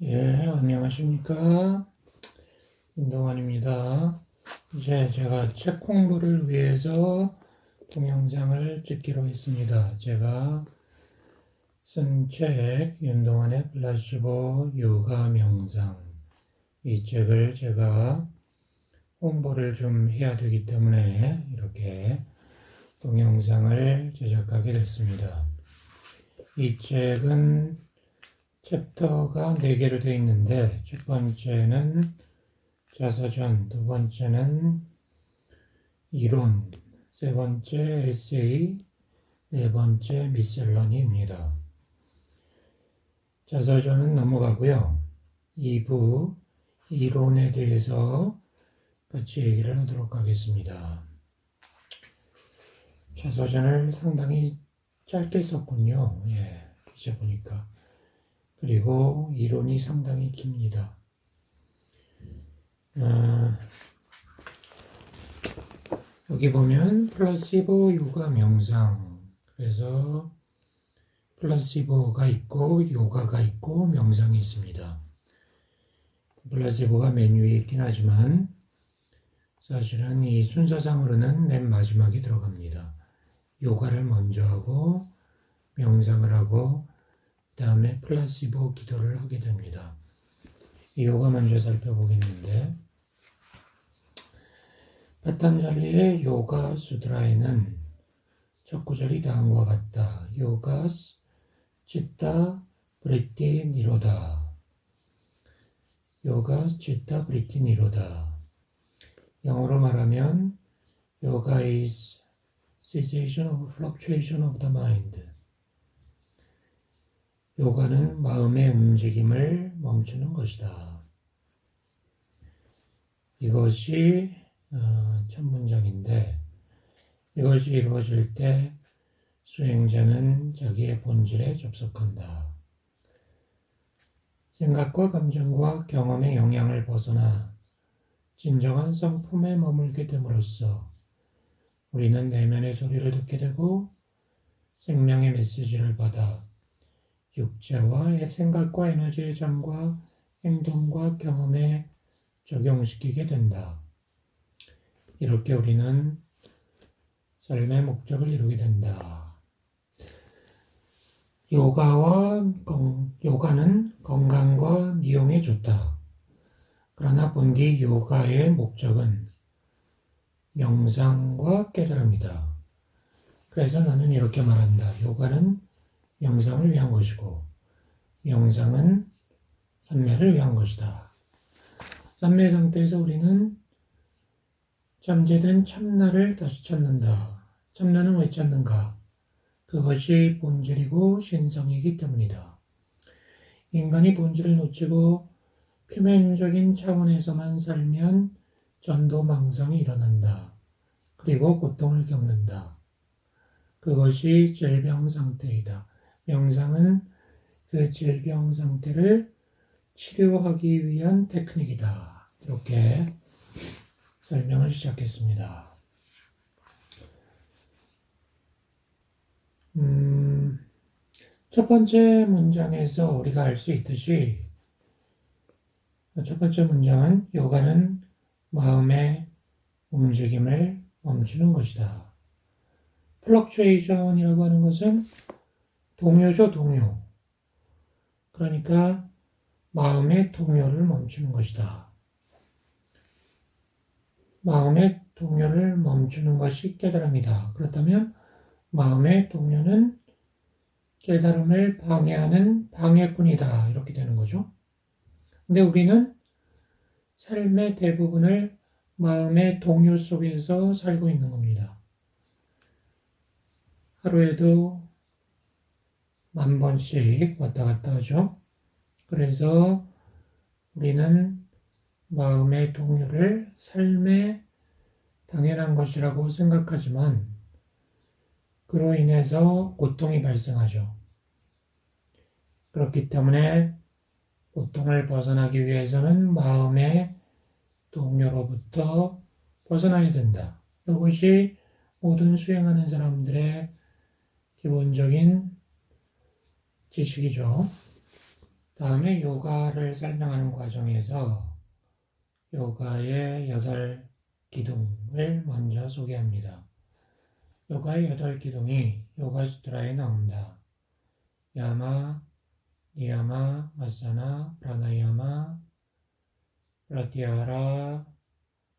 안녕하십니까. 윤동환입니다. 이제 제가 책 공부를 위해서 동영상을 찍기로 했습니다. 제가 쓴 책, 윤동환의 플라시보 요가 명상. 이 책을 제가 홍보를 좀 해야 되기 때문에 이렇게 동영상을 제작하게 됐습니다. 이 책은 챕터가 4개로 되어 있는데, 첫 번째는 자서전, 두 번째는 이론, 세 번째 에세이, 네 번째 미셀러니입니다. 자서전은 넘어가고요. 2부 이론에 대해서 같이 얘기를 하도록 하겠습니다. 자서전을 상당히 짧게 썼군요. 이제 보니까. 그리고 이론이 상당히 깁니다. 여기 보면 플라시보 요가 명상. 그래서 플라시보가 있고 요가가 있고 명상이 있습니다. 플라시보가 맨 위에 있긴 하지만 사실은 이 순서상으로는 맨 마지막에 들어갑니다. 요가를 먼저 하고 명상을 하고 그 다음에 플라시보 기도를 하게 됩니다. 이 요가 먼저 살펴보겠는데, 파탄잘리의 요가 수드라에는 첫 구절이 다음과 같다. 요가스 치타 브리티 니로다. 요가스 치타 브리티 니로다. 영어로 말하면 요가 is cessation of fluctuation of the mind. 요가는 마음의 움직임을 멈추는 것이다. 이것이 첫 문장인데, 이것이 이루어질 때 수행자는 자기의 본질에 접속한다. 생각과 감정과 경험의 영향을 벗어나 진정한 성품에 머물게 됨으로써 우리는 내면의 소리를 듣게 되고 생명의 메시지를 받아 육체와 생각과 에너지의 장과 행동과 경험에 적용시키게 된다. 이렇게 우리는 삶의 목적을 이루게 된다. 요가는 건강과 미용에 좋다. 그러나 본디 요가의 목적은 명상과 깨달음이다. 그래서 나는 이렇게 말한다. 요가는 명상을 위한 것이고 명상은 삼매를 위한 것이다. 삼매 상태에서 우리는 잠재된 참나를 다시 찾는다. 참나는 왜 찾는가? 그것이 본질이고 신성이기 때문이다. 인간이 본질을 놓치고 표면적인 차원에서만 살면 전도망상이 일어난다. 그리고 고통을 겪는다. 그것이 질병 상태이다. 명상은 그 질병 상태를 치료하기 위한 테크닉이다. 이렇게 설명을 시작했습니다. 첫 번째 문장에서 우리가 알 수 있듯이 첫 번째 문장은 요가는 마음의 움직임을 멈추는 것이다. 플럭추에이션이라고 하는 것은 동요죠, 동요. 그러니까 마음의 동요를 멈추는 것이다. 마음의 동요를 멈추는 것이 깨달음이다. 그렇다면 마음의 동요는 깨달음을 방해하는 방해꾼이다. 이렇게 되는 거죠. 근데 우리는 삶의 대부분을 마음의 동요 속에서 살고 있는 겁니다. 하루에도 10,000번씩 왔다 갔다 하죠. 그래서 우리는 마음의 동요를 삶의 당연한 것이라고 생각하지만 그로 인해서 고통이 발생하죠. 그렇기 때문에 고통을 벗어나기 위해서는 마음의 동요로부터 벗어나야 된다. 이것이 모든 수행하는 사람들의 기본적인 지식이죠. 다음에 요가를 설명하는 과정에서 요가의 8기둥을 먼저 소개합니다. 요가의 8기둥이 요가수트라에 나온다. 야마, 니야마, 아사나, 프라나야마, 프라티하라,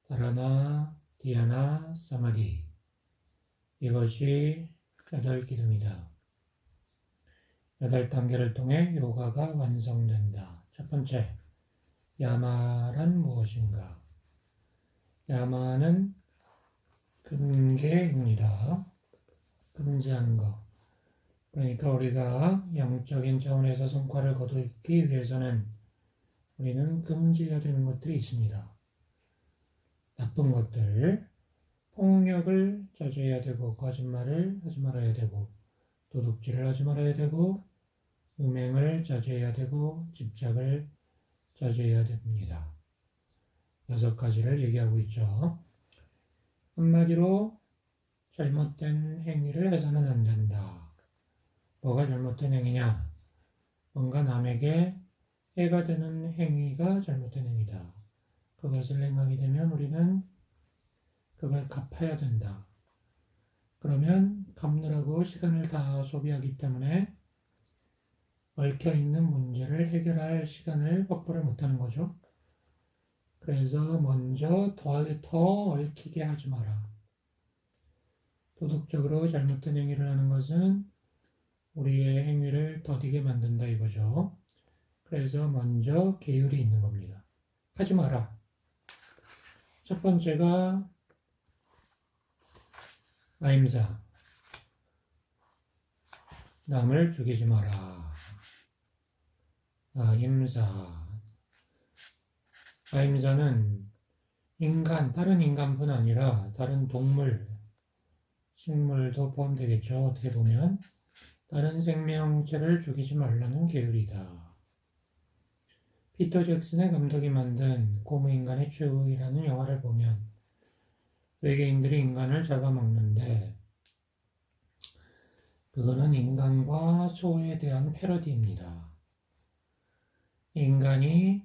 다라나, 디아나, 사마디. 이것이 8기둥이다. 8단계를 통해 요가가 완성된다. 첫 번째, 야마란 무엇인가? 야마는 금계입니다. 금지하는 것. 그러니까 우리가 영적인 차원에서 성과를 거두기 위해서는 우리는 금지해야 되는 것들이 있습니다. 나쁜 것들, 폭력을 자제해야 되고, 거짓말을 하지 말아야 되고, 도둑질을 하지 말아야 되고, 음행을 자제해야 되고, 집착을 자제해야 됩니다. 6가지를 얘기하고 있죠. 한마디로 잘못된 행위를 해서는 안 된다. 뭐가 잘못된 행위냐? 뭔가 남에게 해가 되는 행위가 잘못된 행위다. 그것을 행하게 되면 우리는 그걸 갚아야 된다. 그러면 갚느라고 시간을 다 소비하기 때문에 얽혀있는 문제를 해결할 시간을 확보를 못하는 거죠. 그래서 먼저 더 얽히게 하지 마라. 도덕적으로 잘못된 행위를 하는 것은 우리의 행위를 더디게 만든다 이거죠. 그래서 먼저 계율이 있는 겁니다. 하지 마라. 첫 번째가 아임사. 남을 죽이지 마라. 아임사. 아임사는 다른 인간뿐 아니라 다른 동물, 식물도 포함되겠죠. 어떻게 보면 다른 생명체를 죽이지 말라는 계율이다. 피터 잭슨의 감독이 만든 고무인간의 최후이라는 영화를 보면 외계인들이 인간을 잡아먹는데 그거는 인간과 소에 대한 패러디입니다. 인간이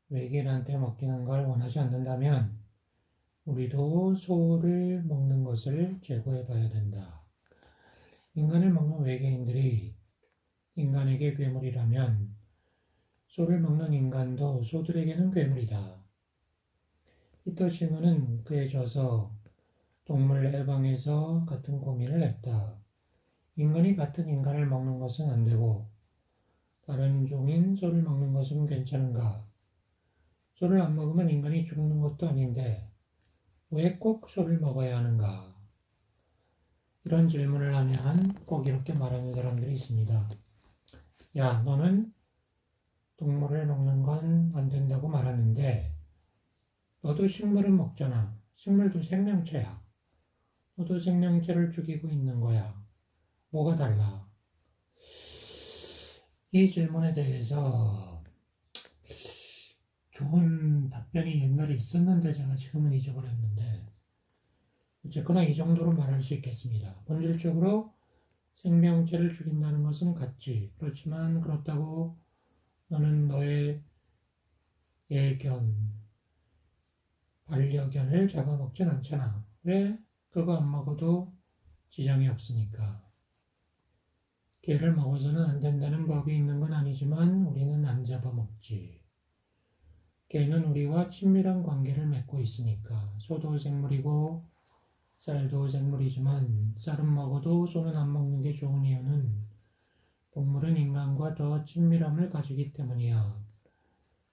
외계인한테 먹히는 걸 원하지 않는다면 우리도 소를 먹는 것을 제고해 봐야 된다. 인간을 먹는 외계인들이 인간에게 괴물이라면 소를 먹는 인간도 소들에게는 괴물이다. 피터 싱어는 그에 져서 동물 해방에서 같은 고민을 했다. 인간이 같은 인간을 먹는 것은 안 되고 다른 종인 소를 먹는 것은 괜찮은가? 소를 안 먹으면 인간이 죽는 것도 아닌데 왜 꼭 소를 먹어야 하는가? 이런 질문을 하면 꼭 이렇게 말하는 사람들이 있습니다. 야, 너는 동물을 먹는 건 안 된다고 말하는데 너도 식물은 먹잖아. 식물도 생명체야. 너도 생명체를 죽이고 있는 거야. 뭐가 달라? 이 질문에 대해서 좋은 답변이 옛날에 있었는데 제가 지금은 잊어버렸는데 어쨌거나 이 정도로 말할 수 있겠습니다. 본질적으로 생명체를 죽인다는 것은 같지. 그렇지만 그렇다고 너는 너의 애견, 반려견을 잡아먹진 않잖아. 왜? 그거 안 먹어도 지장이 없으니까. 개를 먹어서는 안 된다는 법이 있는 건 아니지만 우리는 안 잡아먹지. 개는 우리와 친밀한 관계를 맺고 있으니까. 소도 생물이고 쌀도 생물이지만 쌀은 먹어도 소는 안 먹는 게 좋은 이유는 동물은 인간과 더 친밀함을 가지기 때문이야.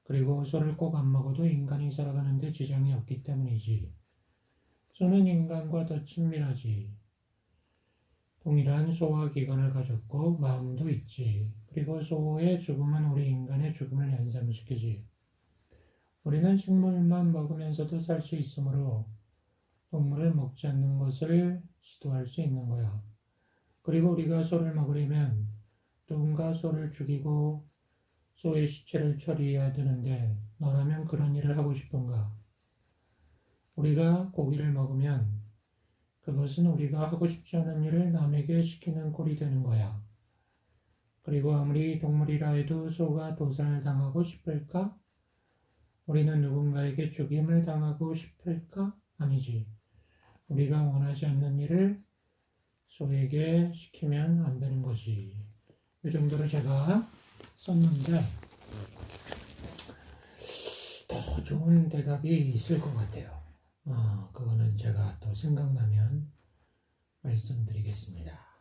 그리고 소를 꼭 안 먹어도 인간이 살아가는데 지장이 없기 때문이지. 소는 인간과 더 친밀하지. 동일한 소화 기관을 가졌고 마음도 있지. 그리고 소의 죽음은 우리 인간의 죽음을 연상시키지. 우리는 식물만 먹으면서도 살 수 있으므로 동물을 먹지 않는 것을 시도할 수 있는 거야. 그리고 우리가 소를 먹으려면 누군가 소를 죽이고 소의 시체를 처리해야 되는데 너라면 그런 일을 하고 싶은가? 우리가 고기를 먹으면 그것은 우리가 하고 싶지 않은 일을 남에게 시키는 꼴이 되는 거야. 그리고 아무리 동물이라 해도 소가 도살당하고 싶을까? 우리는 누군가에게 죽임을 당하고 싶을까? 아니지. 우리가 원하지 않는 일을 소에게 시키면 안 되는 거지. 이 정도로 제가 썼는데 더 좋은 대답이 있을 것 같아요. 그거는 제가 또 생각나면 말씀드리겠습니다.